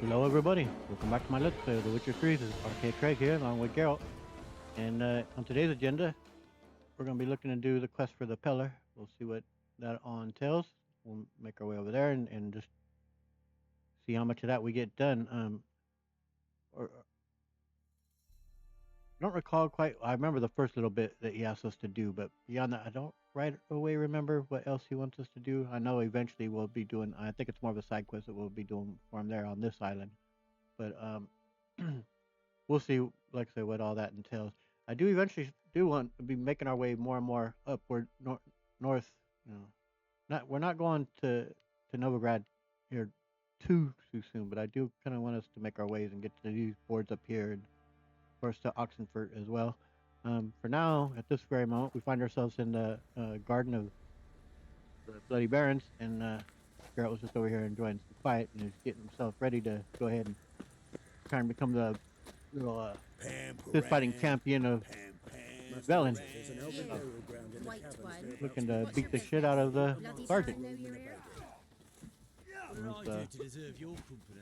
Hello, everybody. Welcome back to my Let's Play of The Witcher 3. This is Arcade Craig here, along with Geralt. And on today's agenda, we're going to be looking to do the quest for the Pellar. We'll see what that all entails. We'll make our way over there and just see how much of that we get done. I don't recall quite. I remember the first little bit that he asked us to do, but beyond that, I don't right away remember what else he wants us to do. I know eventually we'll be doing. I think it's more of a side quest that we'll be doing for him there on this island. But we'll see, like I say, what all that entails. I do eventually do want to be making our way more and more upward north. You know, we're not going to Novigrad here too soon, but I do kind of want us to make our ways and get to these boards up here, and of course to Oxenfurt as well. For now, at this very moment, we find ourselves in the garden of the Bloody Barons, and Geralt was just over here enjoying some quiet, and he's getting himself ready to go ahead and try and become the little fist fighting champion of Velen. Looking to beat the shit out of the sergeant. What did I do to deserve your company?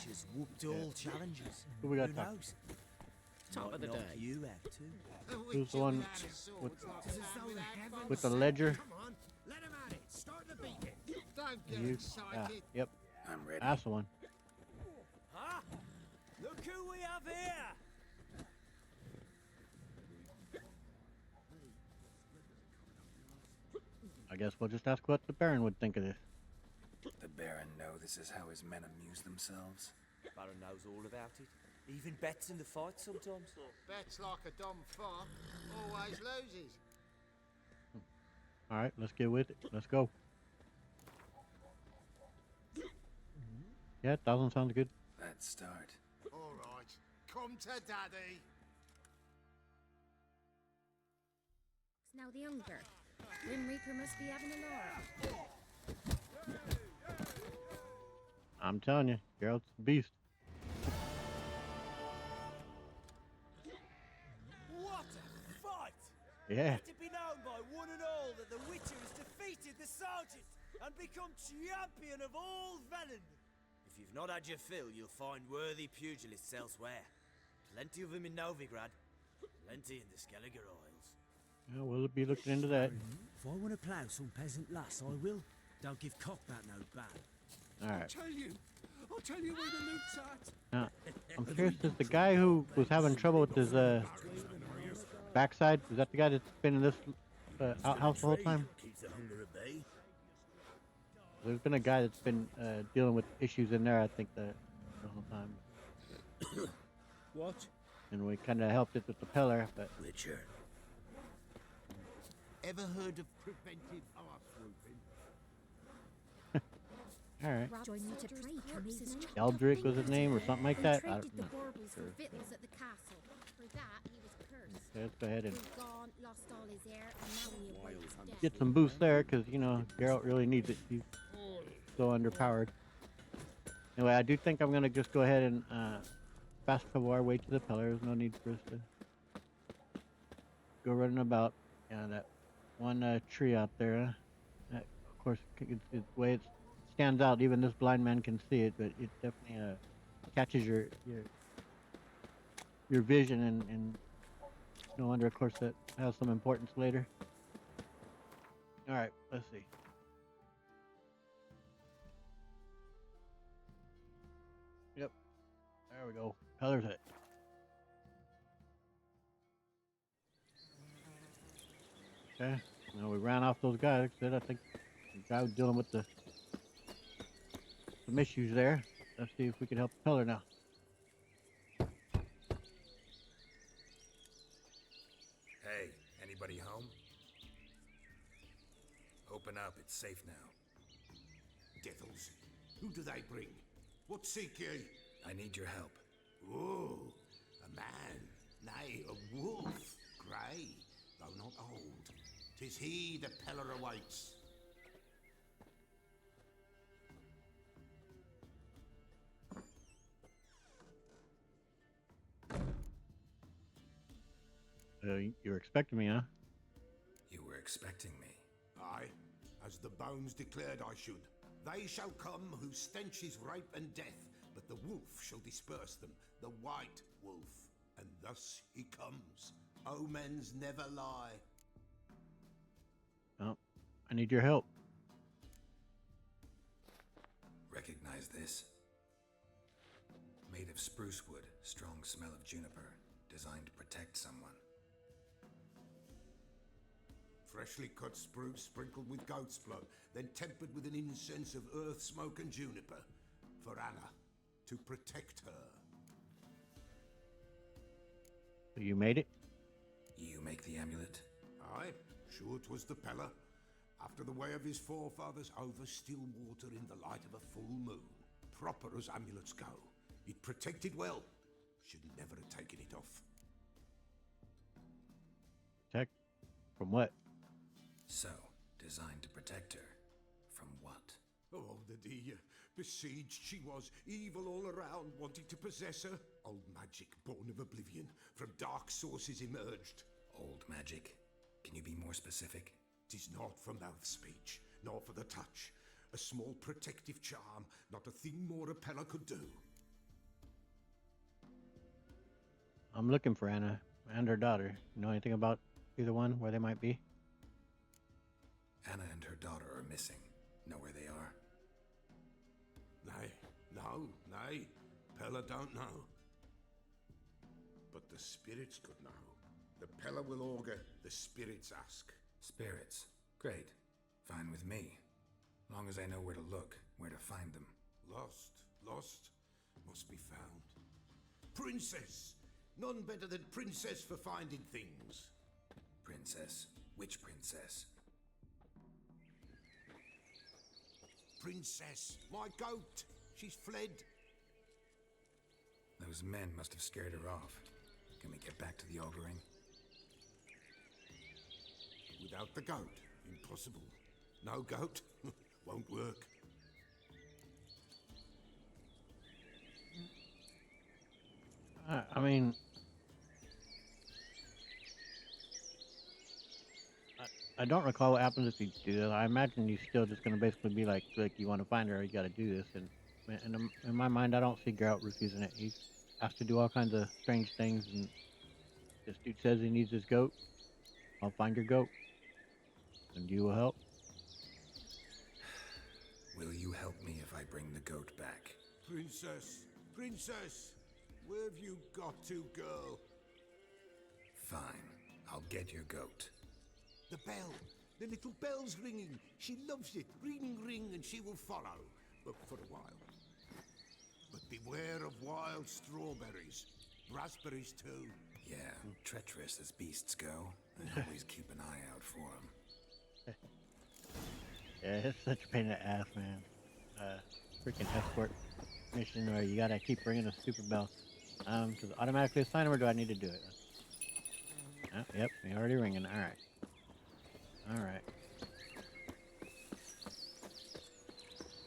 Just whooped all challenges. Who we got Who talking? knows? Top of the Knock day. you out too. Who's the one with the ledger? Come on, let him at it. Start the beating. Don't get You? excited. Yep, I'm ready. that's the one. Huh? Look who we have here! I guess we'll just ask what the Baron would think of this. The Baron know this is how his men amuse themselves. Baron knows all about it. Even bets in the fight sometimes. Bets like a dumb fuck always loses. All right, let's get with it. Let's go. Yeah, 1,000 sounds good. Let's start. All right, come to daddy. It's now the younger. Grim Reaper must be having a laugh. I'm telling you, Geralt's a beast. What a fight! Yeah. Let it be known by one and all that the Witcher has defeated the Sergeant and become champion of all Velen. If you've not had your fill, you'll find worthy pugilists elsewhere. Plenty of them in Novigrad, plenty in the Skelliger Isles. Yeah, we'll be looking into that. If I want to plough some peasant lass, I will. Don't give cock that no ban. All right. I'll tell you where the loot's at. Now, I'm curious, is the guy who was having trouble with his backside, is that the guy that's been in this outhouse the whole time? Keeps the hunger at bay. There's been a guy that's been dealing with issues in there, I think, the whole time. What? And we kind of helped it with the Pellar, but Witcher. Ever heard of preventive arse roofing? all right. Join you to trade corpses. Eldrick was his name or something like He that. I traded don't the know. baubles for victuals at the castle. For that, he was cursed. Okay, let's go ahead and He's gone, lost all his hair, and now he awaits death. get some boost there, because, you know, Geralt really needs it. He's so underpowered. Anyway, I do think I'm going to just go ahead and fast travel our way to the Pellar. There's no need for us to go running about. Yeah, that one tree out there. That, of course, it's the way it stands out. Even this blind man can see it, but it definitely catches your vision, and no wonder, of course, that has some importance later. All right, let's see. Yep, there we go. Pellar's it. Okay, now we ran off those guys. Like I said, I think the guy was dealing with some issues there. Let's see if we can help Pellar now. Hey, anybody home? Open up, it's safe now. Devils, who do they bring? What seek ye? I need your help. Oh, a man, nay, a wolf, grey, though not old. 'Tis he the Pellar awaits. You're expecting me, huh? You were expecting me. Aye, as the bones declared I should. They shall come whose stench is rape and death, but the wolf shall disperse them, the white wolf. And thus he comes. Omens never lie. Oh, I need your help. Recognize this? Made of spruce wood, strong smell of juniper, designed to protect someone. Freshly cut spruce sprinkled with goat's blood, then tempered with an incense of earth, smoke, and juniper. For Anna, to protect her. So you made it? You make the amulet? Aye, sure 'twas the Pellar. After the way of his forefathers, over still water in the light of a full moon. Proper as amulets go. It protected well. Should never have taken it off. Protect from what? So, designed to protect her. From what? Oh, the besieged she was, evil all around, wanting to possess her. Old magic, born of oblivion, from dark sources emerged. Old magic? Can you be more specific? 'Tis not for mouth speech, nor for the touch. A small protective charm, not a thing more a Pellar could do. I'm looking for Anna and her daughter. You know anything about either one, where they might be? Anna and her daughter are missing. Know where they are? Nay, nay, Pellar don't know. But the spirits could know. The Pellar will augur, the spirits ask. Spirits. Great. Fine with me. Long as I know where to look, where to find them. Lost, must be found. Princess! None better than princess for finding things. Princess? Which princess? Princess, my goat! She's fled. Those men must have scared her off. Can we get back to the auguring? Without the goat, impossible. No goat, won't work. I mean, I don't recall what happens if you do that. I imagine you're still just gonna basically be like you want to find her, you got to do this. And in my mind, I don't see Geralt refusing it. He's has to do all kinds of strange things, and this dude says he needs his goat. I'll find your goat, and you will help. Will you help me if I bring the goat back? Princess, where have you got to, girl? Fine. I'll get your goat. The bell, the little bell's ringing. She loves it. Ring, ring, and she will follow. But for a while. But beware of wild strawberries. Raspberries, too. Yeah, treacherous as beasts go. I always keep an eye out for them. Yeah, it's such a pain in the ass, man. Freaking escort mission where you gotta keep ringing the stupid bell. Does it automatically assign them, or do I need to do it? Yep, you're already ringing. Alright.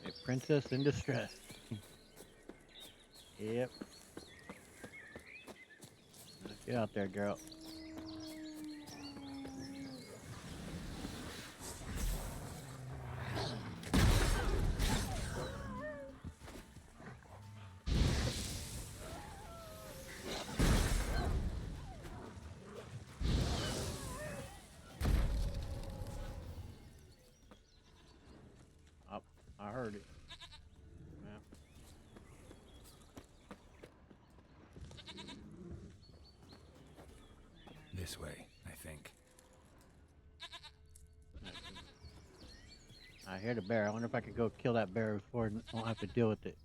A princess in distress. Yep. Let's get out there, girl. I heard it. Yeah. This way, I think. I hear the bear. I wonder if I could go kill that bear before I don't have to deal with it.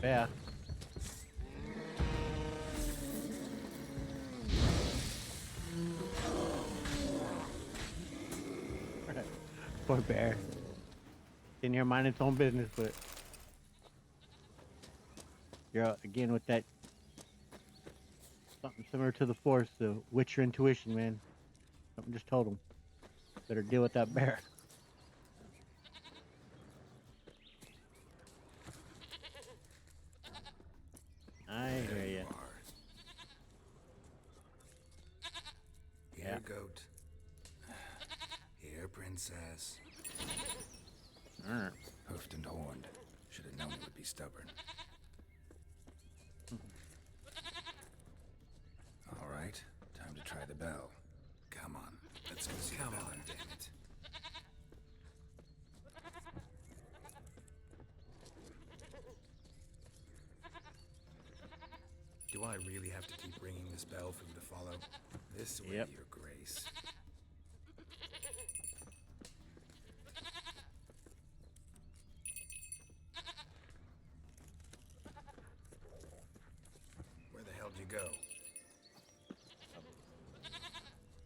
Yeah. Poor bear. In here minding its own business, but you're out again with that something similar to the Force, the Witcher intuition, man. Something just told him. Better deal with that bear. Pirate's ass. Alright. Hoofed and horned. Should have known it would be stubborn. All right, time to try the bell. Come on, let's go see the bell, damn it. Do I really have to keep ringing this bell for you to follow? This way, Yep. Your Grace. Where the hell did you go?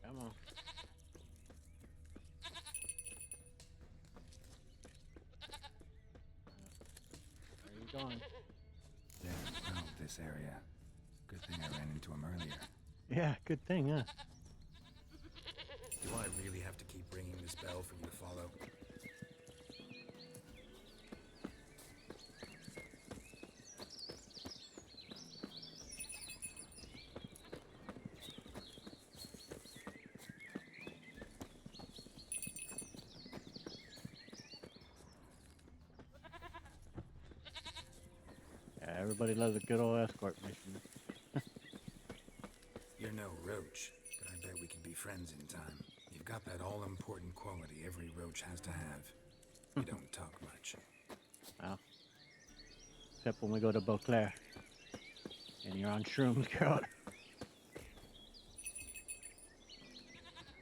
Come on. Where are you going? Yeah, oh, this area. Good thing I ran into him earlier. Yeah, good thing, huh? Do I really have to keep ringing this bell for you to follow? Yeah, everybody loves a good old escort mission. You're no roach, but I bet we can be friends in time. You've got that all-important quality every roach has to have. You don't talk much. Well, except when we go to Beauclair. And you're on shrooms, girl.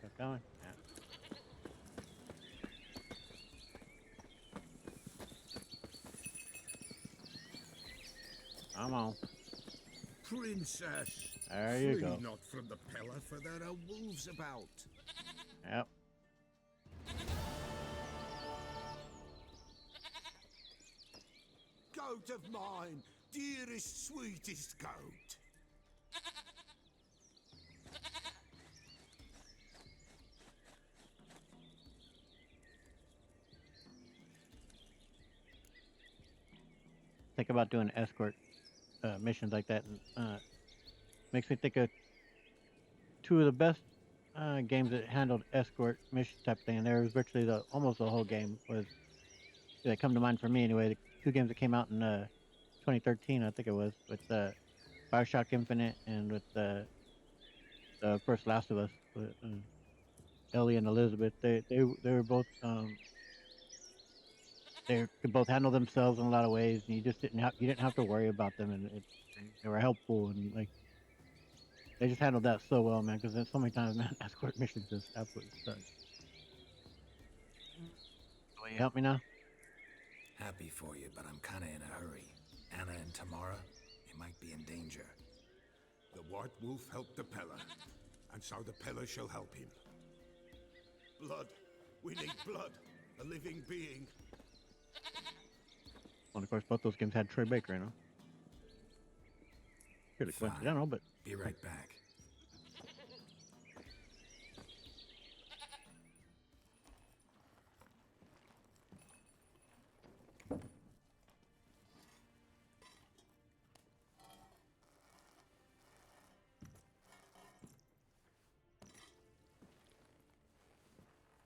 Keep going. Yeah. Come on. Princess, There you flee go. not from the Pellar, for there are wolves about. Yep. Goat of mine, dearest, sweetest goat. Think about doing escort missions like that. And, makes me think of two of the best games that handled escort mission type thing. And there was virtually almost the whole game was that come to mind for me anyway. The two games that came out in 2013, I think it was, with Bioshock Infinite and with the first Last of Us, with Ellie and Elizabeth. They were both they could both handle themselves in a lot of ways, and you didn't have to worry about them, and they were helpful, and like they just handled that so well, man. Because there's so many times, man, escort missions just absolutely suck. Will you help me now? Happy for you, but I'm kinda in a hurry. Anna and Tamara, they might be in danger. The White Wolf helped the Pellar, and so the Pellar shall help him. Blood. We need blood. A living being. Well, of course, both those games had Troy Baker in them. Purely Fine. coincidental, but Be right back.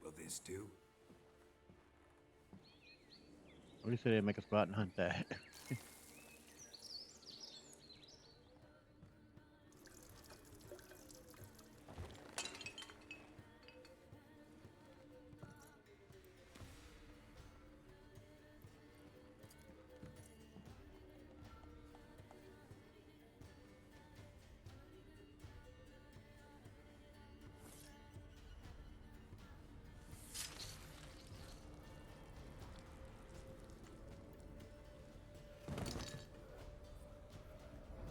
Will this do? at least they didn't make us go out and hunt that.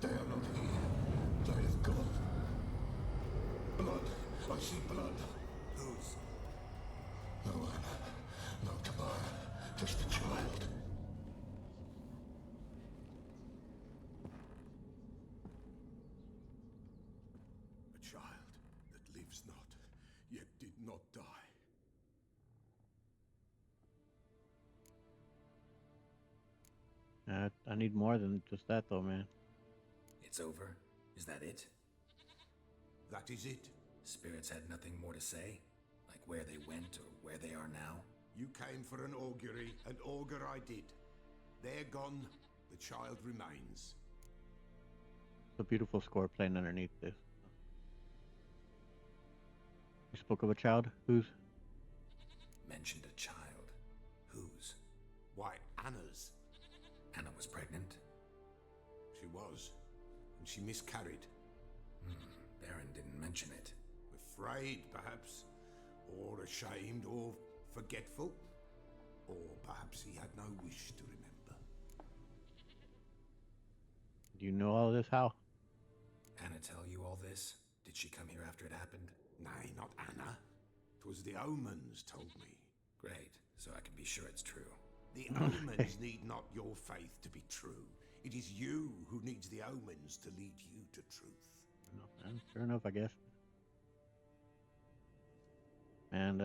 They are not here. They have gone. Blood. I see blood. Whose? No one. No Tamara. Just the child. A child that lives not, yet did not die. I need more than just that, though, man. It's over? Is that it? That is it. Spirits had nothing more to say? Like where they went or where they are now? You came for an augury, and augur I did. They're gone, the child remains. It's a beautiful score playing underneath this. You spoke of a child who's Mentioned a child. Whose? Why, Anna's. Anna was pregnant? She was, and she miscarried. Baron didn't mention it. Afraid, perhaps, or ashamed, or forgetful, or perhaps he had no wish to remember. Do you know all of this? How? Anna tell you all this? Did she come here after it happened? Nay, not Anna. 'Twas the omens told me. Great, so I can be sure it's true. The omens need not your faith to be true. It is you who needs the omens to lead you to truth. No, man, fair enough, I guess. Man,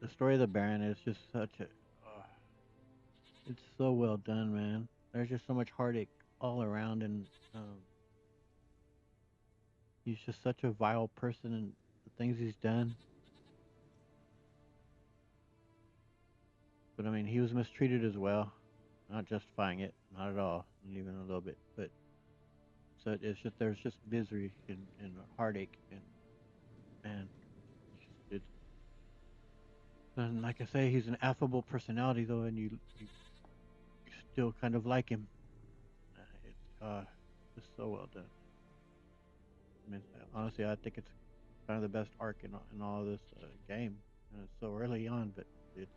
the story of the Baron is just such a. It's so well done, man. There's just so much heartache all around, and he's just such a vile person, and the things he's done. But I mean, he was mistreated as well. Not justifying it, not at all, not even a little bit. But so it's just there's just misery and heartache, and it's and like I say, he's an affable personality though, and you still kind of like him. It's just so well done. I mean, honestly, I think it's kind of the best arc in all of this game. And it's so early on, but it's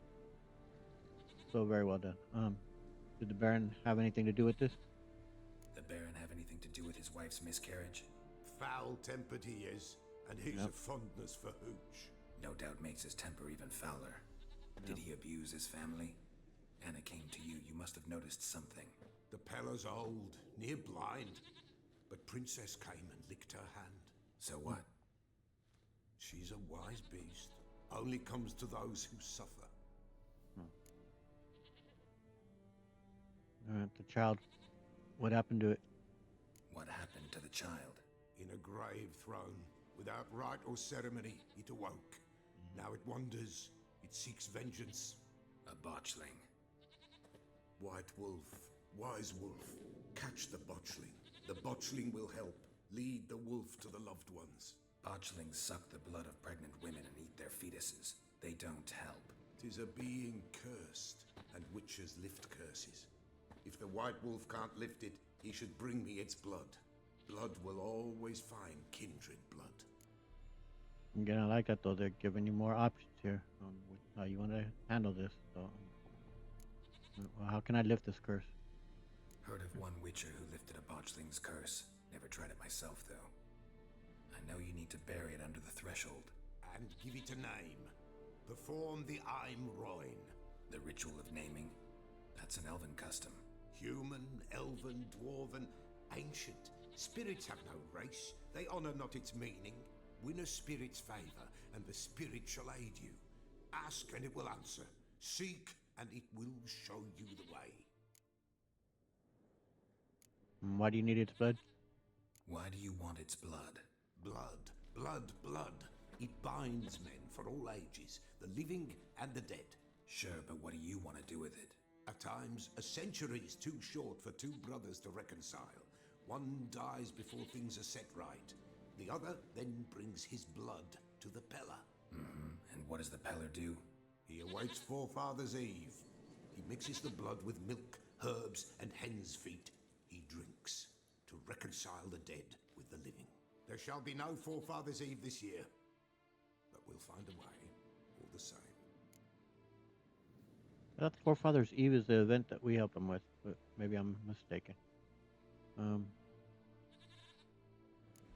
so very well done. Did the Baron have anything to do with this? The Baron have anything to do with his wife's miscarriage? Foul-tempered he is, and he's a fondness for hooch. No doubt makes his temper even fouler. Did he abuse his family? Anna came to you. You must have noticed something. The Pellar's old, near blind, but Princess came and licked her hand. So what? She's a wise beast. Only comes to those who suffer. The child. What happened to it? What happened to the child? In a grave thrown, without rite or ceremony, it awoke. Now it wanders. It seeks vengeance. A botchling. White wolf, wise wolf, catch the botchling. The botchling will help. Lead the wolf to the loved ones. Botchlings suck the blood of pregnant women and eat their fetuses. They don't help. 'Tis a being cursed, and witches lift curses. If the white wolf can't lift it, he should bring me its blood. Blood will always find kindred blood. Again, I like that though. They're giving you more options here on how you want to handle this. So, well, how can I lift this curse? Heard of one witcher who lifted a botchling's curse. Never tried it myself, though. I know you need to bury it under the threshold. And give it a name. Perform the Aim Roin. The ritual of naming? That's an elven custom. Human, elven, dwarven, ancient. Spirits have no race. They honor not its meaning. Win a spirit's favor, and the spirit shall aid you. Ask, and it will answer. Seek, and it will show you the way. Why do you need its blood? Why do you want its blood? Blood, blood, blood. It binds men for all ages, the living and the dead. Sure, but what do you want to do with it? At times, a century is too short for two brothers to reconcile. One dies before things are set right. The other then brings his blood to the Pellar. And what does the Pellar do? He awaits Forefather's Eve. He mixes the blood with milk, herbs, and hen's feet. He drinks to reconcile the dead with the living. There shall be no Forefather's Eve this year, but we'll find a way all the same. I thought the Forefathers Eve is the event that we help them with, but maybe I'm mistaken.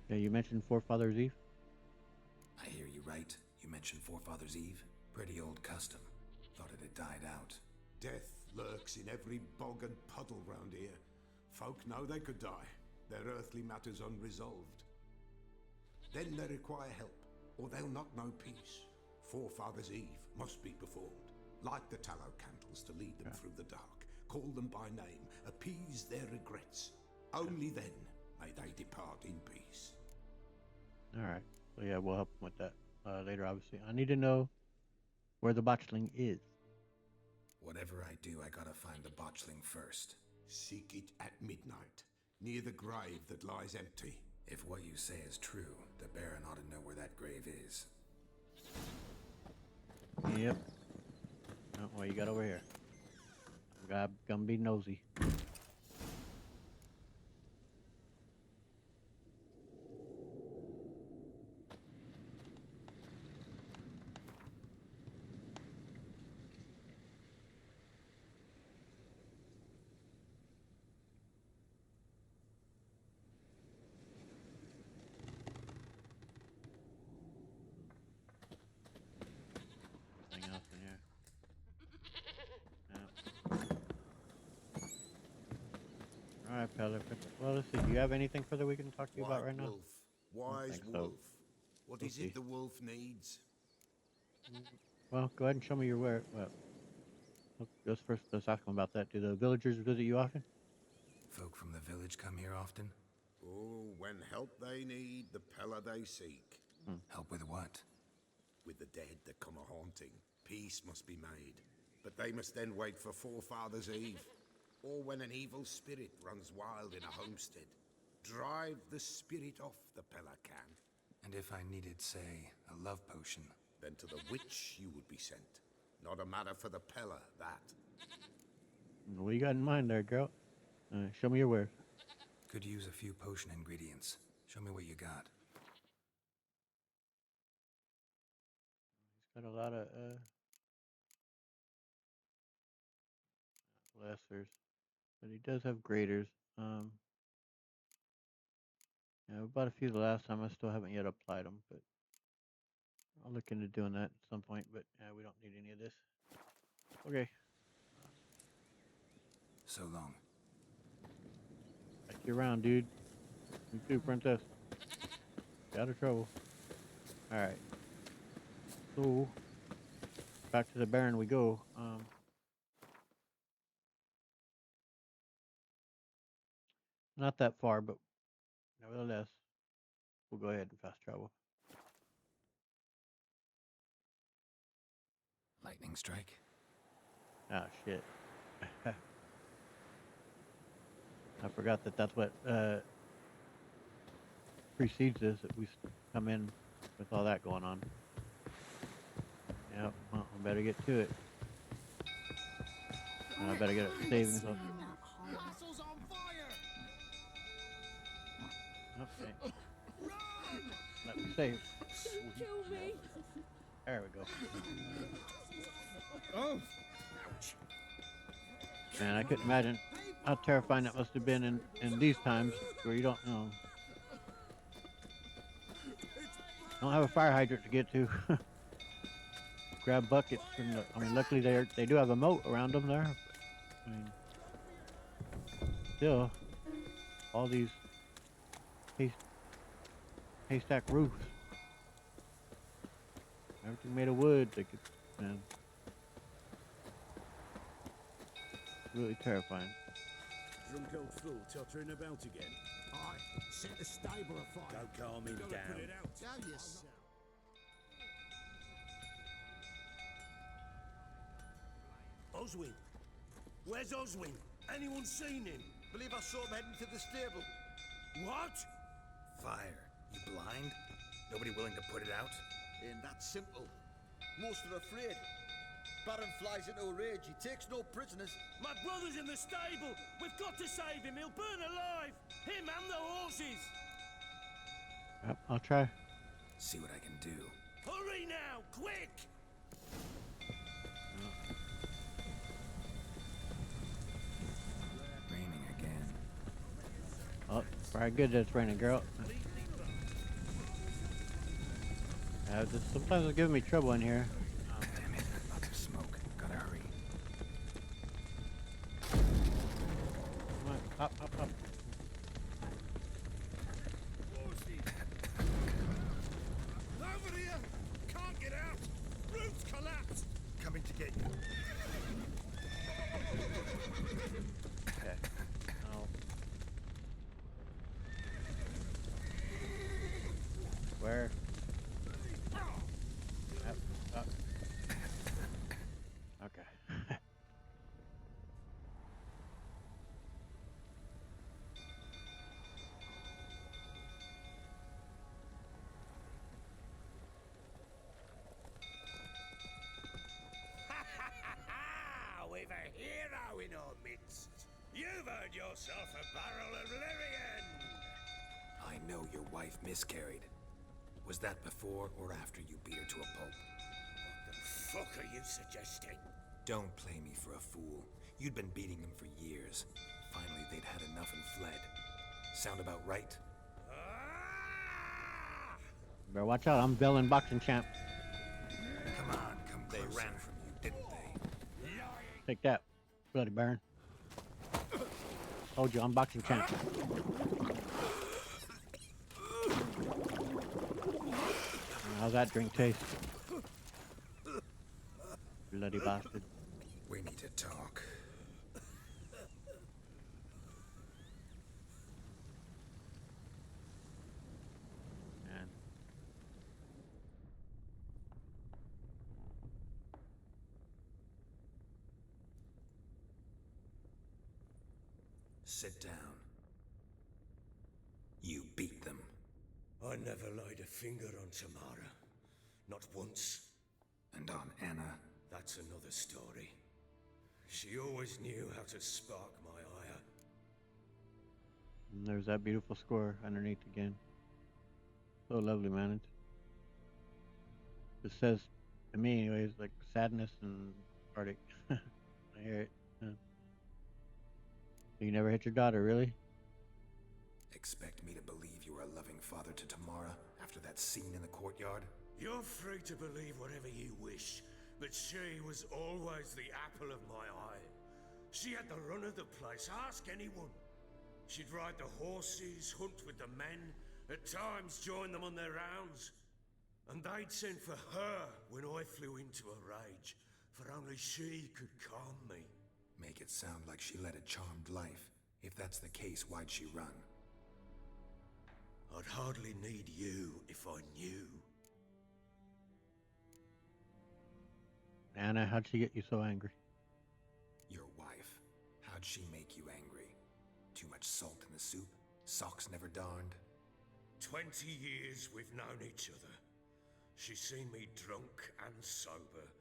Yeah, you mentioned Forefathers Eve. I hear you right. You mentioned Forefather's Eve. Pretty old custom. Thought it had died out. Death lurks in every bog and puddle round here. Folk know they could die, their earthly matters unresolved. Then they require help, or they'll not know peace. Forefather's Eve must be performed. Light the tallow candles to lead them through the dark. Call them by name, appease their regrets. Only then may they depart in peace. All right. So yeah, we'll help him with that later. Obviously, I need to know where the botchling is. Whatever I do, I gotta find the botchling first. Seek it at midnight, near the grave that lies empty. If what you say is true, the Baron ought to know where that grave is. Yep. Oh, what you got over here? I'm gonna be nosy. Anything else in here? No. All right, Pellar. Well, let's see. Do you have anything further we can talk to you about right now? Wolf, wise think so. wolf. What We'll is see. it the wolf needs? Well, go ahead and show me your where. Well, let's first let's ask him about that. Do the villagers visit you often? Folk from the village come here often? Oh, when help they need, the Pellar they seek. Help with what? With the dead that come a haunting, peace must be made. But they must then wait for Forefathers' Eve, or when an evil spirit runs wild in a homestead. Drive the spirit off, the Pellar can. And if I needed, say, a love potion? Then to the witch you would be sent. Not a matter for the Pellar, that. What you got in mind there, girl? Show me your where. Could use a few potion ingredients. Show me what you got. He's got a lot of lessers, but he does have graders. Yeah, I bought a few the last time. I still haven't yet applied them, but I'll look into doing that at some point. But yeah, we don't need any of this. Okay, So long. back you around, dude. You too, princess. Out of trouble. All right. So back to the Baron we go. Not that far, but nevertheless, we'll go ahead and fast travel. Lightning strike? Ah, shit. I forgot that that's what precedes this. That we come in with all that going on. Yep. Well, I better get to it. And I better get it saved. So. Castle's on fire! Okay. Let me save. Kill me! There we go. Oh! Man, I couldn't imagine how terrifying that must have been in these times where you don't have a fire hydrant to get to. Grab buckets from the. I mean, luckily they do have a moat around them there. I mean, still, all these haystack roofs, everything made of wood. They could, man, really terrifying. Drunk old fool tottering about again. Aye, set the stable afire. Don't calm him Gotta down. put it out. Oh, yes. Oswin? Where's Oswin? Anyone seen him? Believe I saw him heading to the stable. What? Fire. You blind? Nobody willing to put it out? Ain't that simple. Most are afraid. Baron flies into a rage. He takes no prisoners. My brother's in the stable. We've got to save him. He'll burn alive. Him and the horses. Yep, I'll try. See what I can do. Hurry now, quick! Raining again. Oh, very good that it's raining, girl. Sometimes it's giving me trouble in here. Damn it, lots of smoke. Gotta hurry. Come on, hop, hop, hop. Over here! Can't get out! Roof's collapsed! Coming to get you. Okay. Oh. Where? yourself a barrel of Lyrian! I know your wife miscarried. Was that before or after you beat her to a pulp? What the fuck are you suggesting? Don't play me for a fool. You'd been beating them for years. Finally, they'd had enough and fled. Sound about right? Ah! Better watch out. I'm villain boxing champ. Come on, come closer. They ran from you, didn't they? Take that, bloody Baron. Told you, I'm boxing champ. How's that drink taste? Bloody bastard. We need to talk. Man. Sit down. You beat them. I never laid a finger on Tamara. Not once. And on Anna. That's another story. She always knew how to spark my ire. And there's that beautiful score underneath again. So lovely, man. It says, to me anyways, like sadness and heartache. I hear it. Yeah. You never hit your daughter, really? Expect me to believe you were a loving father to Tamara after that scene in the courtyard? You're free to believe whatever you wish, but she was always the apple of my eye. She had the run of the place, ask anyone. She'd ride the horses, hunt with the men, at times join them on their rounds. And they'd send for her when I flew into a rage, for only she could calm me. Make it sound like she led a charmed life. If that's the case, why'd she run? I'd hardly need you if I knew. Anna, how'd she get you so angry? Your wife. How'd she make you angry? Too much salt in the soup? Socks never darned? 20 years we've known each other. She's seen me drunk and sober.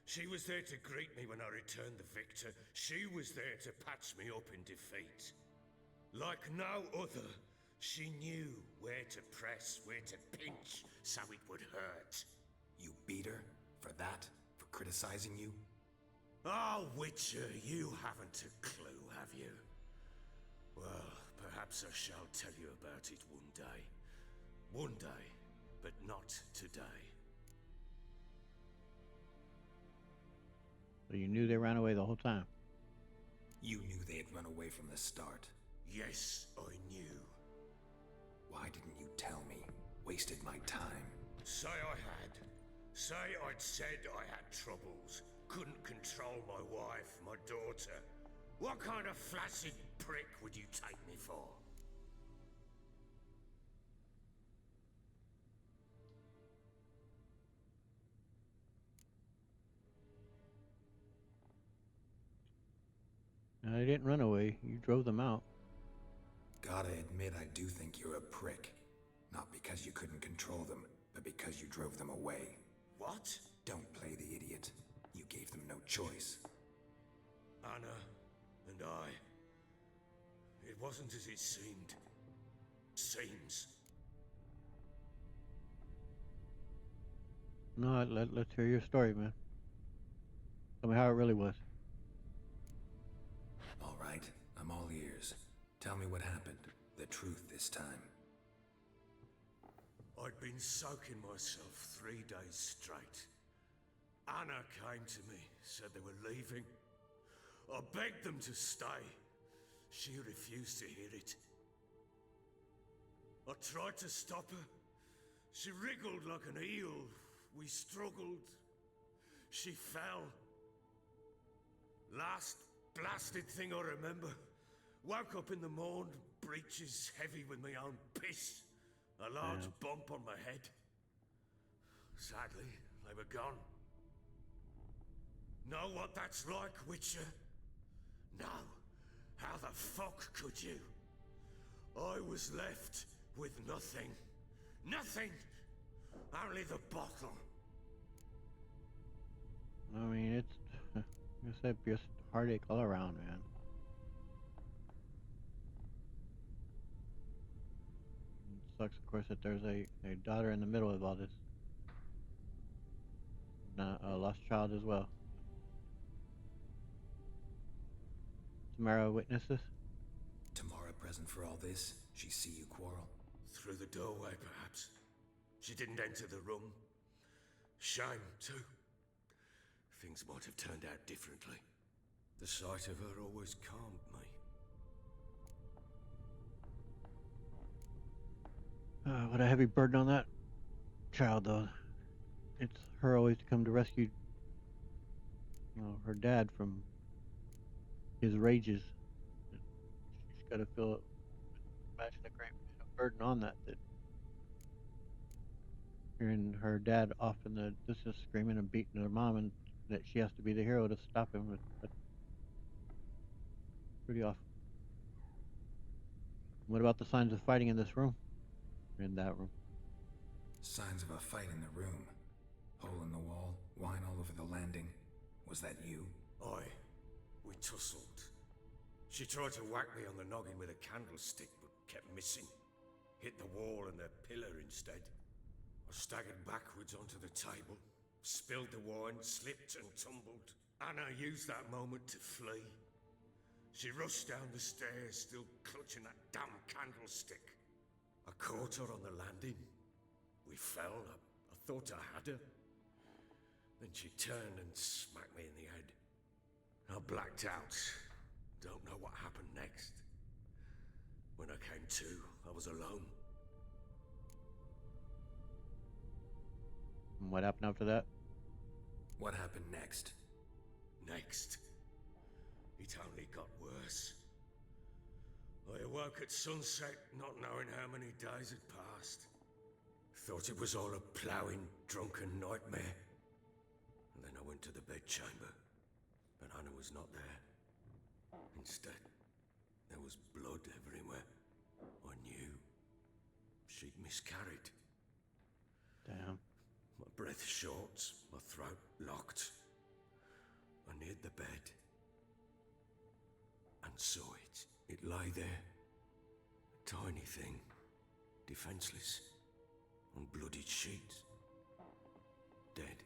She was there to greet me when I returned the victor. She was there to patch me up in defeat. Like no other, she knew where to press, where to pinch, so it would hurt. You beat her? For that? For criticizing you? Oh, Witcher, you haven't a clue, have you? Well, perhaps I shall tell you about it one day. One day, but not today. So you knew they ran away the whole time? You knew they had run away from the start. Yes, I knew. Why didn't you tell me? Wasted my time. Say I had. Say I'd said I had troubles. Couldn't control my wife, my daughter. What kind of flaccid prick would you take me for? No, they didn't run away. You drove them out. Gotta admit, I do think you're a prick. Not because you couldn't control them, but because you drove them away. What? Don't play the idiot. You gave them no choice. Anna and I. It wasn't as it seemed. Seems. No, let's hear your story, man. Tell me how it really was. All right, I'm all ears. Tell me what happened. The truth this time. I'd been soaking myself 3 days straight. Anna came to me, said they were leaving. I begged them to stay. She refused to hear it. I tried to stop her. She wriggled like an eel. We struggled. She fell. Last blasted thing I remember. Woke up in the morn, breeches heavy with my own piss. A large bump on my head. Sadly, they were gone. Know what that's like, Witcher? No. How the fuck could you? I was left with nothing. Nothing! Only the bottle. I mean, it's just heartache all around, man. sucks, of course, that there's a daughter in the middle of all this. A lost child as well. Tamara witnesses. Tamara present for all this? She see you quarrel? Through the doorway, perhaps. She didn't enter the room. Shame, too. Things might have turned out differently. The sight of her always calmed me. What a heavy burden on that child, though. It's her always to come to rescue, her dad from his rages. She's got to feel, imagine a great burden on that. That hearing her dad off in the distance screaming and beating her mom, and that she has to be the hero to stop him. That's pretty awful. What about the signs of fighting in this room? In that room? Signs of a fight in the room. Hole in the wall, wine all over the landing. Was that you? Aye. We tussled. She tried to whack me on the noggin with a candlestick, but kept missing. Hit the wall and the pillar instead. I staggered backwards onto the table, spilled the wine, slipped and tumbled. Anna used that moment to flee. She rushed down the stairs, still clutching that damn candlestick. I caught her on the landing. We fell. I thought I had her. Then she turned and smacked me in the head. I blacked out. Don't know what happened next. When I came to, I was alone. And what happened after that? What happened next? Next, it only got worse. I awoke at sunset, not knowing how many days had passed. Thought it was all a ploughing, drunken nightmare. And then I went to the bedchamber, but Anna was not there. Instead, there was blood everywhere. I knew. She'd miscarried. Damn. My breath short, my throat locked. I neared the bed and saw it. It lay there, a tiny thing, defenseless, on bloodied sheets, dead.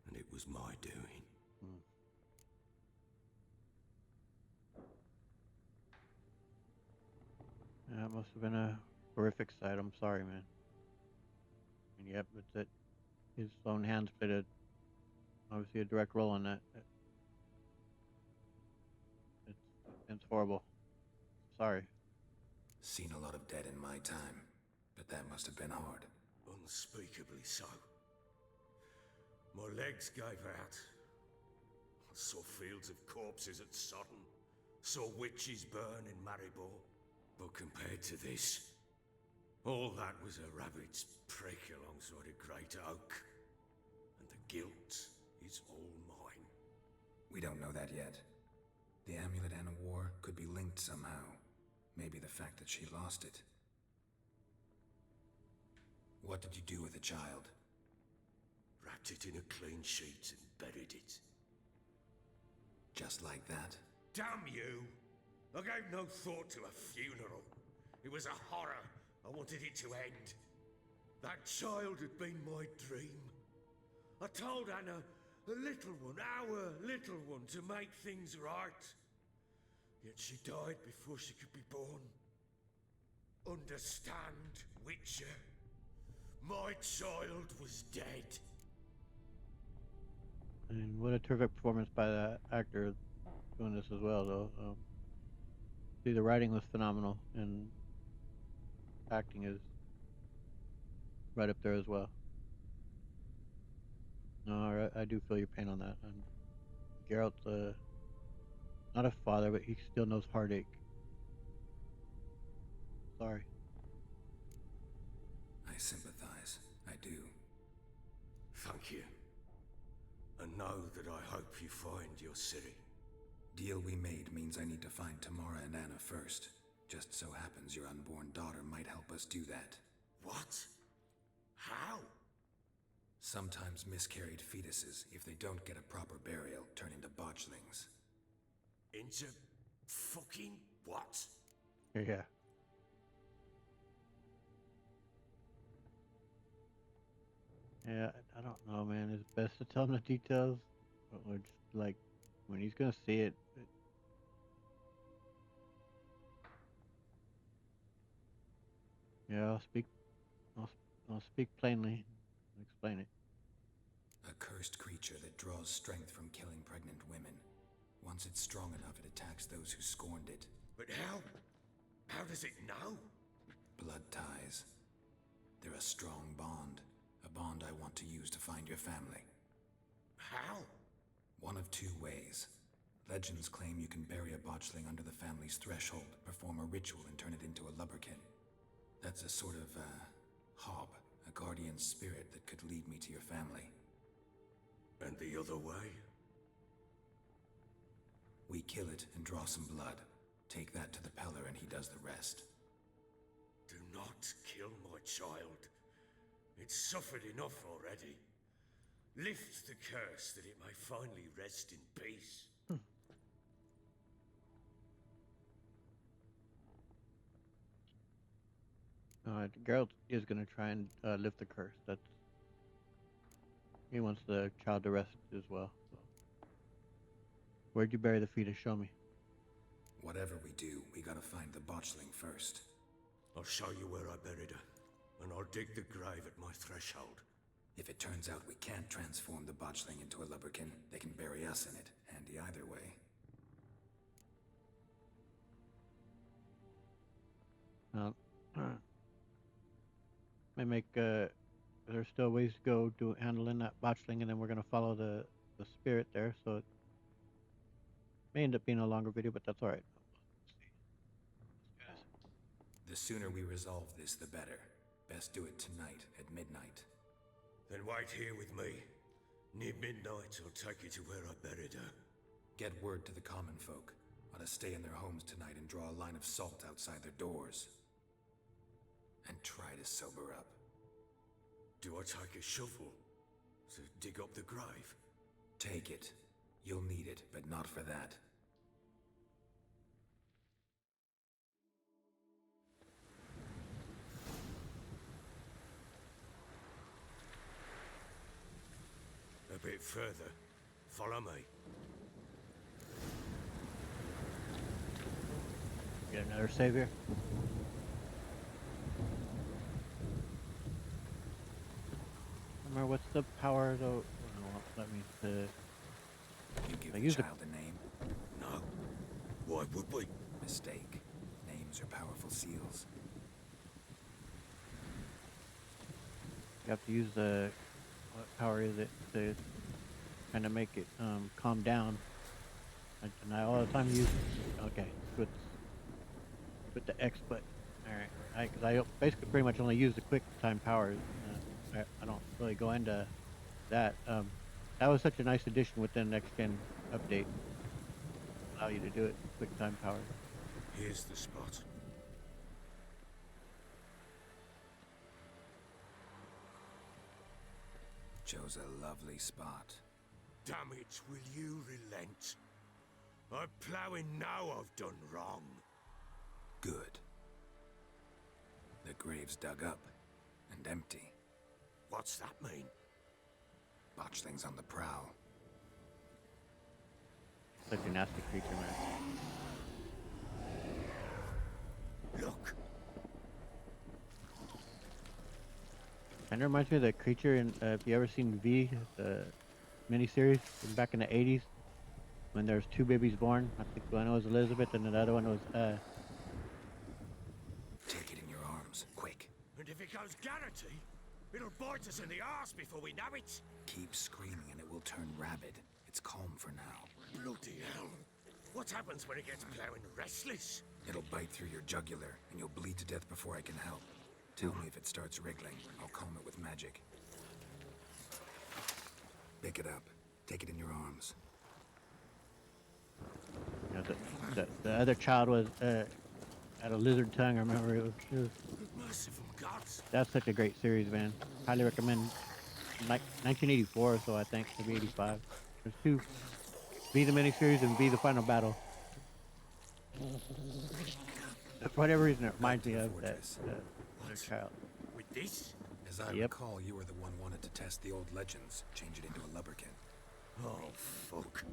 And it was my doing. Yeah, it must have been a horrific sight. I'm sorry, man. And yep, it's that his own hands played obviously a direct role in that. It's horrible. Sorry. Seen a lot of dead in my time, but that must have been hard. Unspeakably so. My legs gave out. I saw fields of corpses at Sodden. Saw witches burn in Maribor. But compared to this, all that was a rabbit's prick alongside a great oak. And the guilt is all mine. We don't know that yet. The amulet Anna wore could be linked somehow. Maybe the fact that she lost it. What did you do with the child? Wrapped it in a clean sheet and buried it. Just like that? Damn you! I gave no thought to a funeral. It was a horror. I wanted it to end. That child had been my dream. I told Anna, the little one, our little one, to make things right. Yet she died before she could be born. Understand, Witcher? My child was dead. And what a terrific performance by the actor doing this as well, though. See, the writing was phenomenal, and acting is right up there as well. No, I do feel your pain on that. And Geralt's not a father, but he still knows heartache. Sorry. I sympathize. I do. Thank you. And know that I hope you find your city. Deal we made means I need to find Tamara and Anna first. Just so happens your unborn daughter might help us do that. What? How? Sometimes miscarried fetuses, if they don't get a proper burial, turn into botchlings. Into fucking what? Yeah. Yeah, I don't know, man. It's best to tell him the details, or just like when he's gonna see it. Yeah, I'll speak plainly. Explain it. A cursed creature that draws strength from killing pregnant women. Once it's strong enough, it attacks those who scorned it. But how? How does it know? Blood ties. They're a strong bond. A bond I want to use to find your family. How? One of two ways. Legends claim you can bury a botchling under the family's threshold, perform a ritual, and turn it into a lubberkin. That's a sort of, hob, a guardian spirit that could lead me to your family. And the other way? We kill it and draw some blood. Take that to the Pellar and he does the rest. Do not kill my child. It's suffered enough already. Lift the curse that it may finally rest in peace. Geralt is gonna try and lift the curse. He wants the child to rest as well. So. Where'd you bury the fetus? Show me. Whatever we do, we gotta find the botchling first. I'll show you where I buried her, and I'll dig the grave at my threshold. If it turns out we can't transform the botchling into a lubberkin, they can bury us in it. Handy either way. May make there's still ways to go do handling that botchling, and then we're gonna follow the spirit there. So it may end up being a longer video, but that's all right. The sooner we resolve this, the better. Best do it tonight at midnight. Then wait here with me. Near midnight, I'll take you to where I buried her. Get word to the common folk. Ought to stay in their homes tonight and draw a line of salt outside their doors. And try to sober up. Do I take a shovel to dig up the grave? Take it. You'll need it, but not for that. A bit further. Follow me. Get another savior. Remember what's the power though? Oh, let me. You give I the use the child a name? No. Why would we? Mistake. Names are powerful seals. You have to use the what power is it to kind of make it calm down. And I all the time use okay with the X button. All right, because I basically pretty much only use the quick time power. I don't really go into that. That was such a nice addition with the next gen update. Allow you to do it quick time power. Here's the spot. Chose a lovely spot. Damn it, will you relent? I'm ploughing now I've done wrong. Good. The grave's dug up and empty. What's that mean? Botchling's on the prowl. Such a nasty creature, man. Look. Kind of reminds me of the creature in, if you ever seen V, the miniseries from back in the 80s, when there's two babies born. I think one was Elizabeth and the other one was, Take it in your arms, quick. And if it goes Garrity, it'll bite us in the arse before we know it. Keep screaming and it will turn rabid. It's calm for now. Bloody hell. What happens when it gets ploughing restless? It'll bite through your jugular, and you'll bleed to death before I can help. Tell me if it starts wriggling. I'll calm it with magic. Pick it up. Take it in your arms. you know, the other child was, had a lizard tongue. I remember it was Merciful gods. that's such a great series, man. Highly recommend. Like 1984, so I think maybe 85. There's two. V the miniseries and V the final battle. For whatever reason, it reminds me of that other child. With this? As I Yep. recall, you were the one wanted to test the old legends, change it into a lubberkin. Oh, fuck.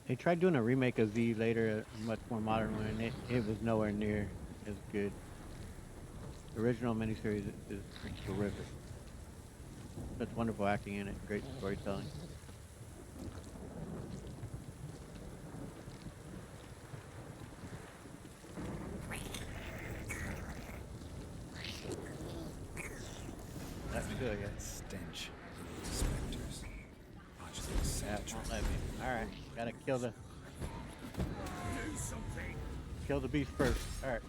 They tried doing a remake of Z later, a much more modern one, and it was nowhere near as good. The original miniseries is terrific. Such wonderful acting in it, great storytelling. That's good, yeah. Stench. Specters. Botchling sent Yeah, to it try. won't let me. Alright, gotta kill the beast first. Alright.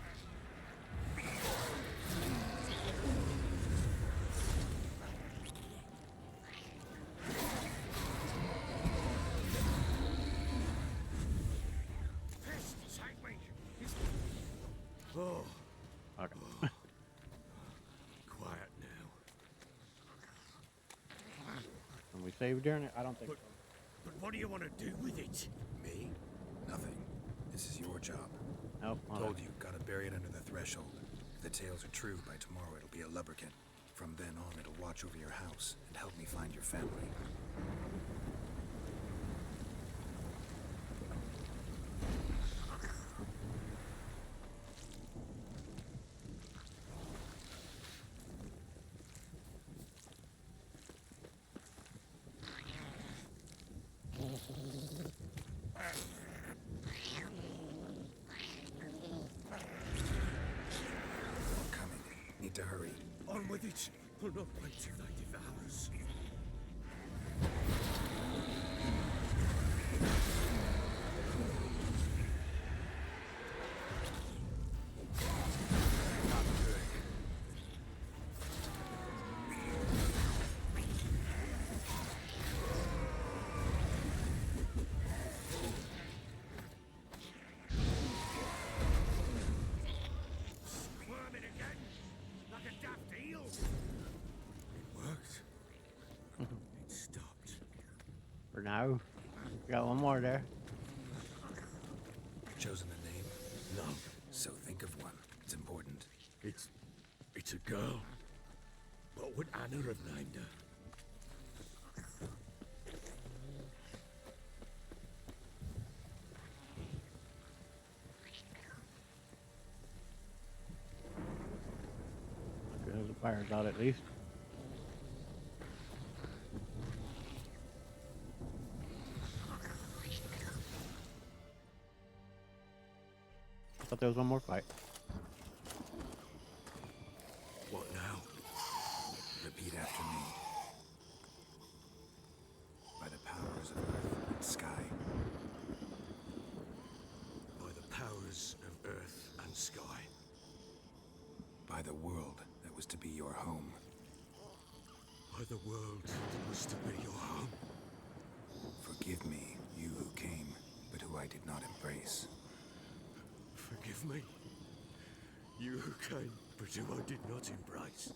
Oh, Okay. quiet now. Can we save during it? I don't think so. But what do you want to do with it? Me? Nothing. This is your job. Nope. hold Told on. you, gotta bury it under the threshold. If the tales are true, by tomorrow it'll be a lubberkin. From then on, it'll watch over your house and help me find your family. I'm coming. Need to hurry. On with it. We'll not wait till they devour us. Squirming again, like a daft eel. It worked. It stopped. For now. Got one more there. Chosen a name? No, So think of one. It's important. it's a girl. What would Anna have named her? Okay, the fire's out at least. I thought there was one more fight. What now? Repeat after me. By the powers of earth and sky. By the powers of earth and sky. By the world that was to be your home. By the world that was to be your home. Forgive me, you who came, but who I did not embrace. Forgive me. You who came, but who I did not embrace.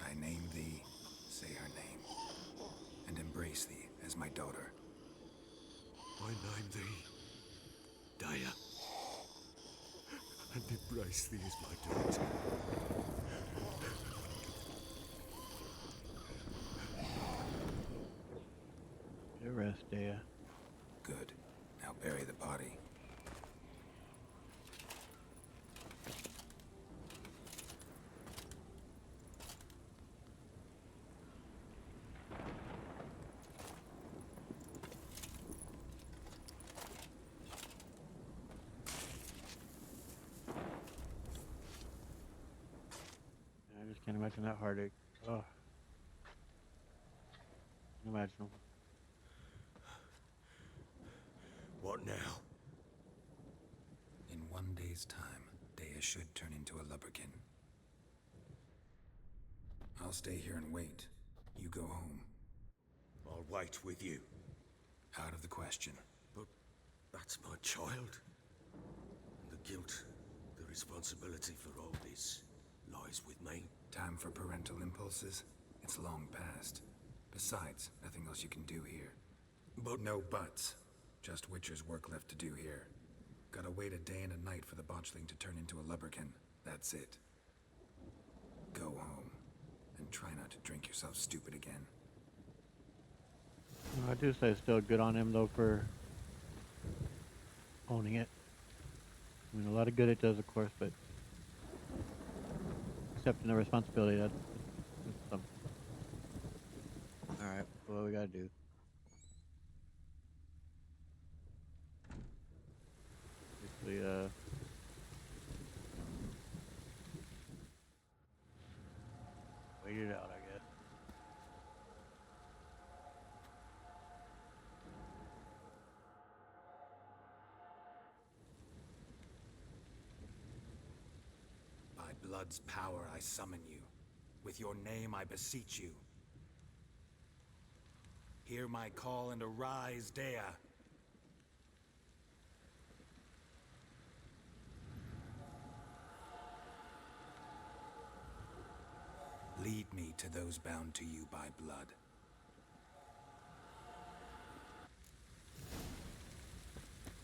I name thee, say her name, and embrace thee as my daughter. I name thee Daya, and embrace thee as my daughter. Get a rest, Dea. Good. Now bury the body. I just can't imagine that heartache. Oh. Unimaginable. What now? In 1 day's time, Dea should turn into a lubberkin. I'll stay here and wait. You go home. I'll wait with you. Out of the question. But that's my child. And the guilt, the responsibility for all this lies with me. Time for parental impulses? It's long past. Besides, nothing else you can do here. But No buts. Just Witcher's work left to do here. Gotta wait a day and a night for the botchling to turn into a lubberkin. That's it. Go home. And try not to drink yourself stupid again. Well, I do say still good on him though for owning it. I mean, a lot of good it does, of course, but accepting the responsibility, that's something. All right, what we gotta do? Basically, wait it out, I guess. By blood's power I summon you. With your name I beseech you. Hear my call and arise, Dea. Lead me to those bound to you by blood.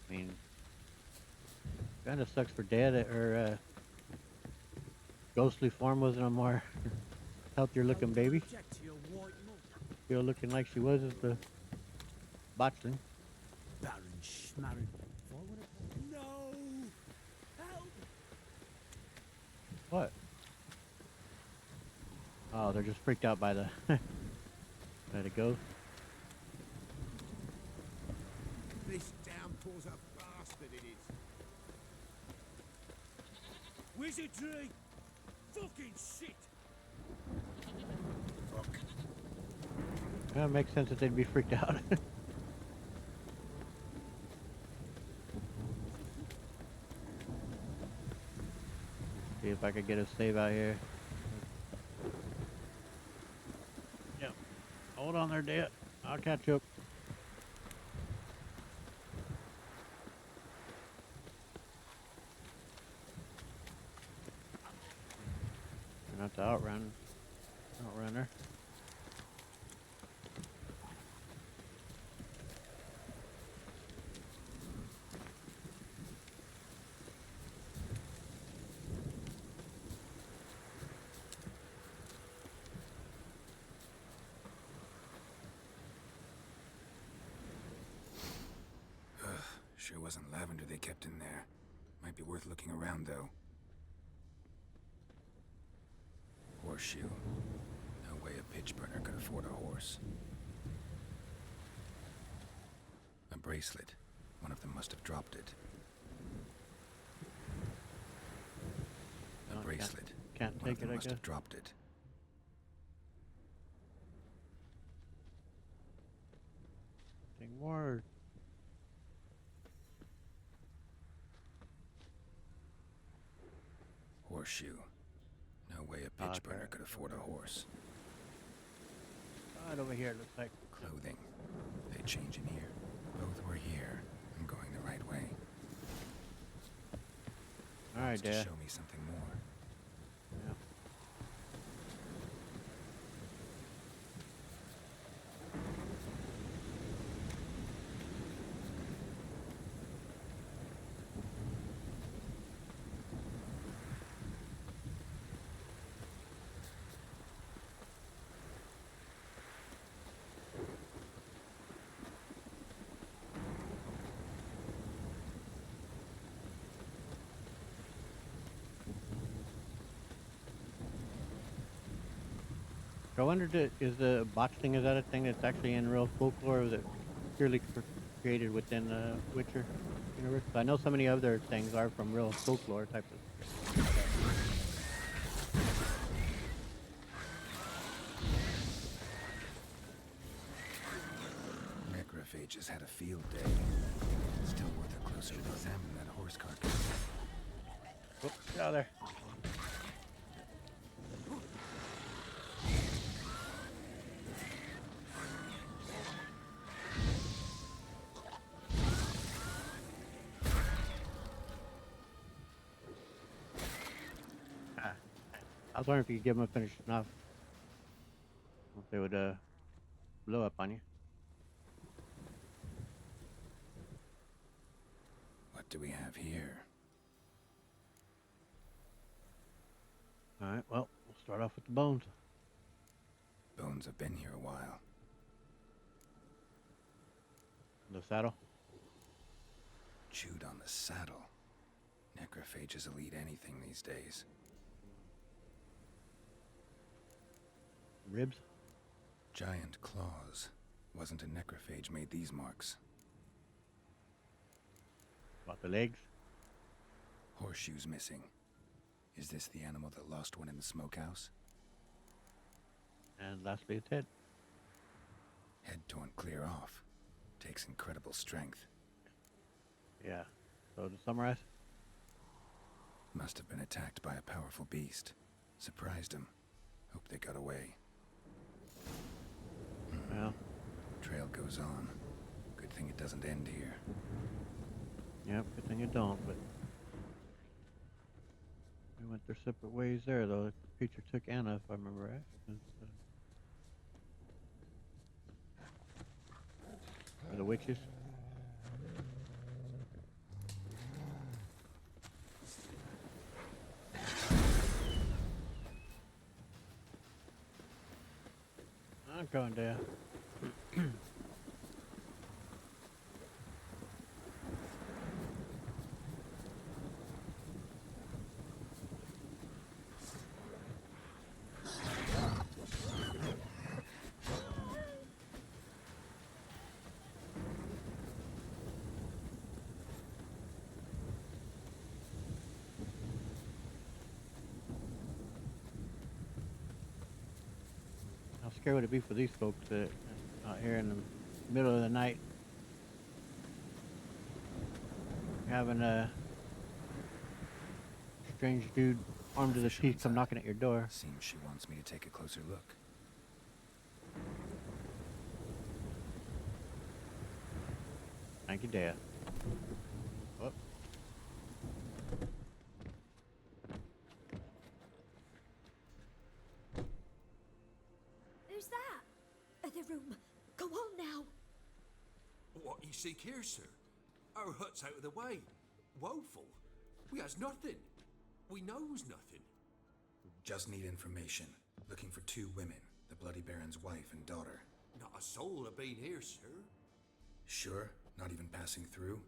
I mean, kind of sucks for Dad that her ghostly form wasn't a more healthier looking baby. Object to your white mug. Still looking like she was as the Botchling. Baron Schmarren. If I wanna... No! Help! What? Oh, they're just freaked out by the by the ghost. This downpour's a bastard, it is. Wizardry! Fucking shit! Yeah, it makes sense that they'd be freaked out. See if I could get a save out here. Yep. Hold on there, Dad. I'll catch up. Not to outrunner. Sure wasn't lavender they kept in there. Might be worth looking around, though. Horseshoe. No way a pitch burner could afford a horse. A bracelet. One of them must have dropped it. A Oh, bracelet. Can't One of take it, them I must guess. have dropped it. Anything more? Horseshoe. No way a pitch Okay. burner could afford a horse. Right over here, it looks like. Clothing. They change in here. Both were here. I'm going the right way. All right, Wants to Dad. show me something more. Yeah. I wondered, is the Botchling, is that a thing that's actually in real folklore, or is it purely created within the Witcher universe? I know so many other things are from real folklore type of. Necrophages had a field day. Still worth a closer look. Examine that horse carcass. Whoop, get out of there. I was wondering if you could give them a finish enough. If they would blow up on you. What do we have here? Alright, well, we'll start off with the bones. Bones have been here a while. The saddle. Chewed on the saddle. Necrophages will eat anything these days. Ribs. Giant claws. Wasn't a necrophage made these marks. About the legs. Horseshoes missing. Is this the animal that lost one in the smokehouse? And lastly, its head. Head torn clear off. Takes incredible strength. Yeah. So to summarize, Must have been attacked by a powerful beast. Surprised him. Hope they got away. well, Trail goes on. Good thing it doesn't end here. yeah, good thing you don't, but we went their separate ways there, though. The creature took Anna, if I remember right. For the witches. I'm going down. How scary would it be for these folks that out here in the middle of the night having a strange dude armed to the Official teeth come inside. knocking at your door? Seems she wants me to take a closer look. Thank you, Dad. Oh. Who's that? The room. Go on now. What you seek here, sir? Our hut's out of the way. Woeful. We has nothing. We knows nothing. Just need information. Looking for two women. The Bloody Baron's wife and daughter. Not a soul have been here, sir. Sure? Not even passing through?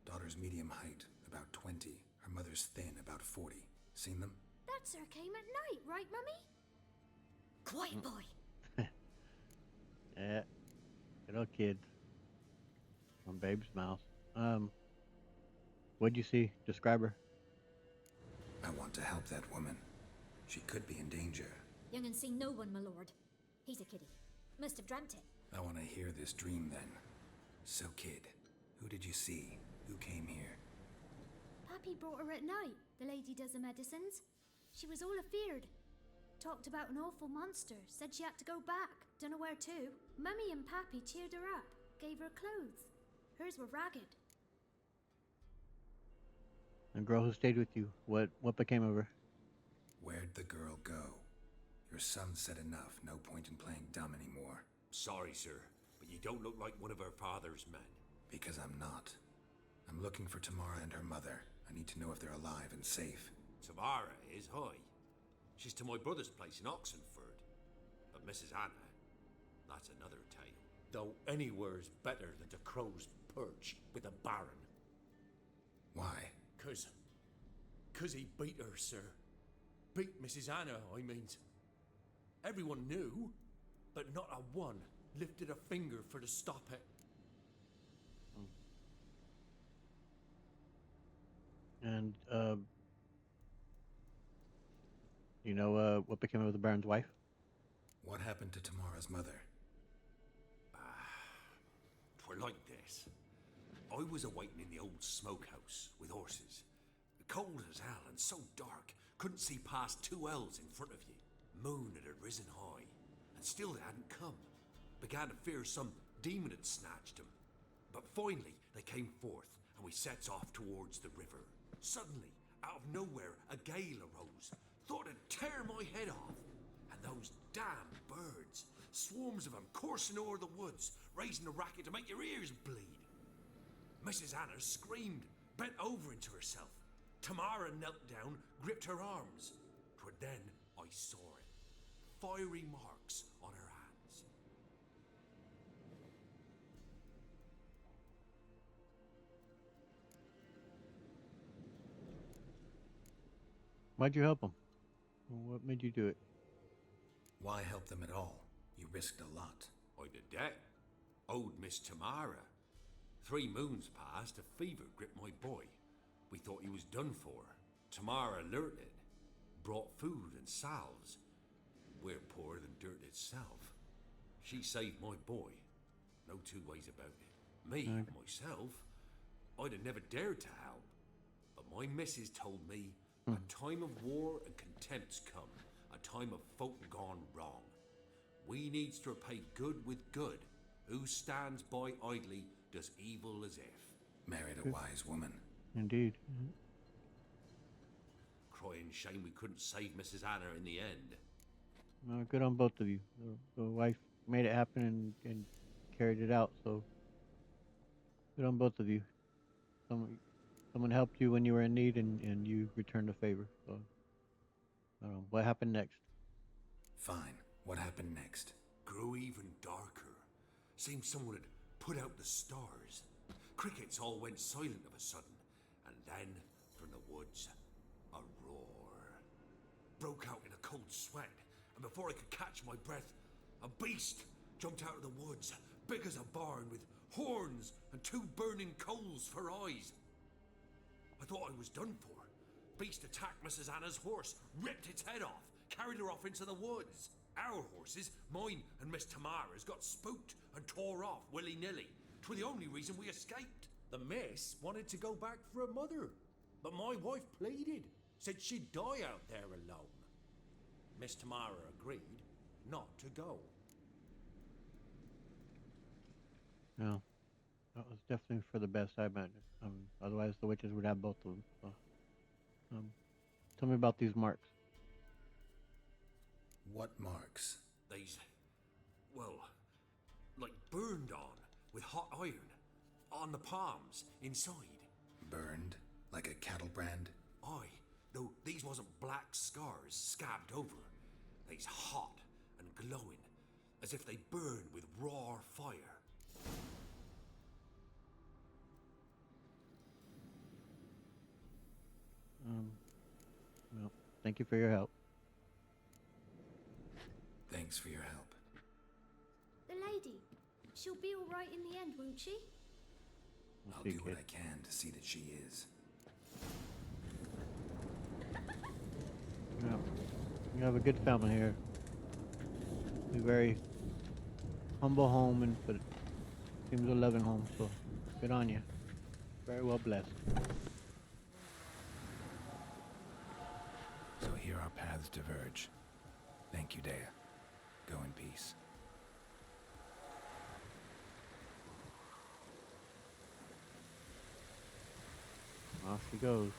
Daughter's medium height, about 20. Her mother's thin, about 40. Seen them? That sir came at night, right, Mummy? Quiet, boy. Yeah. Good old kid. From babe's mouth. What'd you see? Describe her. I want to help that woman. She could be in danger. Young and seen no one, my lord. He's a kiddie. Must have dreamt it. I want to hear this dream then. So, kid, who did you see? Who came here? Pappy brought her at night. The lady does the medicines. She was all afeared. Talked about an awful monster. Said she had to go back. Dunno where to. Mummy and Pappy cheered her up. Gave her clothes. Hers were ragged. The girl who stayed with you. What became of her? Where'd the girl go? Your son said enough. No point in playing dumb anymore. Sorry, sir, but you don't look like one of our father's men. Because I'm not. I'm looking for Tamara and her mother. I need to know if they're alive and safe. Tamara is high. She's to my brother's place in Oxenford. But Mrs. Anna, that's another tale. Though anywhere's better than the Crow's Perch with a baron. Why? Cause he beat her, sir. Beat Mrs. Anna, I means. Everyone knew, but not a one lifted a finger for to stop it. And, you know, what became of the Baron's wife? What happened to Tamara's mother? Twere like this. I was awaiting in the old smokehouse with horses. Cold as hell and so dark, couldn't see past 2 ells in front of you. Moon had risen high, and still they hadn't come. Began to fear some demon had snatched them. But finally they came forth, and we sets off towards the river. Suddenly, out of nowhere, a gale arose. Thought it'd tear my head off. And those damn birds, Swarms of them coursing o'er the woods, raising a racket to make your ears bleed. Mrs. Anna screamed, bent over into herself. Tamara knelt down, gripped her arms. 'Twere then I saw it. Fiery marks on her hands. Why'd you help him? What made you do it? Why help them at all? You risked a lot. I did that. Owed Miss Tamara. 3 moons passed, a fever gripped my boy. We thought he was done for. Tamara alerted. Brought food and salves. We're poorer than dirt itself. She saved my boy. No 2 ways about it. Me, myself, I'd have never dared to help. But my missus told me a time of war and contempt's come. A time of folk gone wrong. We needs to repay good with good. Who stands by idly does evil as if. Married a wise woman. Indeed. Crying shame we couldn't save Mrs. Anna in the end. Good on both of you. The wife made it happen and carried it out, so good on both of you. Someone helped you when you were in need, and you returned the favor. So, I don't know. What happened next? Fine. What happened next? Grew even darker. Seemed someone had put out the stars. Crickets all went silent of a sudden, and then, from the woods, a roar. Broke out in a cold sweat, and before I could catch my breath, a beast jumped out of the woods, big as a barn, with horns and 2 burning coals for eyes. I thought I was done for. Beast attacked Mrs. Anna's horse, ripped its head off, carried her off into the woods. Our horses, mine and Miss Tamara's, got spooked and tore off willy-nilly. 'Twere the only reason we escaped. The miss wanted to go back for her mother, but my wife pleaded, said she'd die out there alone. Miss Tamara agreed not to go. No, that was definitely for the best, I imagine. Otherwise, the witches would have both of them. So, tell me about these marks. What marks? These, well, like burned on with hot iron. On the palms, inside. Burned? Like a cattle brand? Aye, though these wasn't black scars scabbed over. They's hot and glowing, as if they burn with raw fire. Well, thank you for your help. Thanks for your help. The lady, she'll be all right in the end, won't she? We'll I'll see, do what kid. I can to see that she is. Yeah. You have a good family here. A very humble home, but it seems a loving home, so good on you. Very well blessed. So here our paths diverge. Thank you, Dea. Go in peace. Off she goes.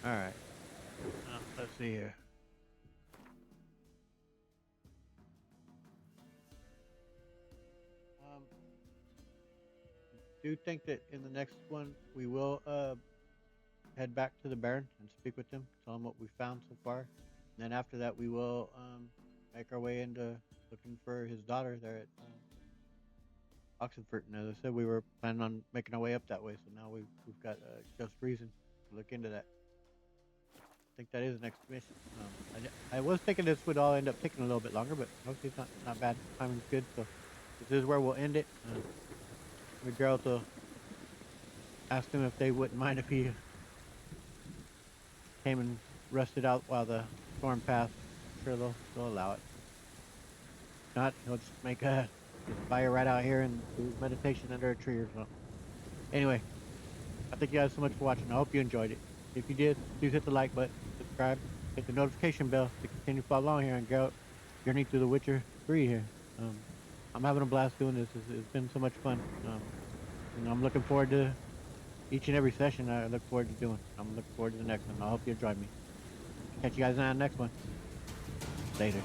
Alright. Let's see here. Do you think that in the next one we will head back to the Baron and speak with him, tell him what we found so far? And then after that we will make our way into looking for his daughter there at Oxenfurt. And as I said, we were planning on making our way up that way, so now we've got just reason to look into that. I think that is the next mission. I was thinking this would all end up taking a little bit longer, but hopefully it's not bad. Timing's good, so this is where we'll end it. The girls will ask them if they wouldn't mind if he came and rested out while the storm passed. I'm sure they'll allow it. If not, he'll just make a fire right out here and do meditation under a tree or something. Anyway, I thank you guys so much for watching. I hope you enjoyed it. If you did, please hit the like button, subscribe, hit the notification bell to continue to follow along here and go journey through The Witcher 3 here. I'm having a blast doing this. It's been so much fun. And I'm looking forward to each and every session I look forward to doing. I'm looking forward to the next one. I hope you'll join me. Catch you guys on the next one. Later.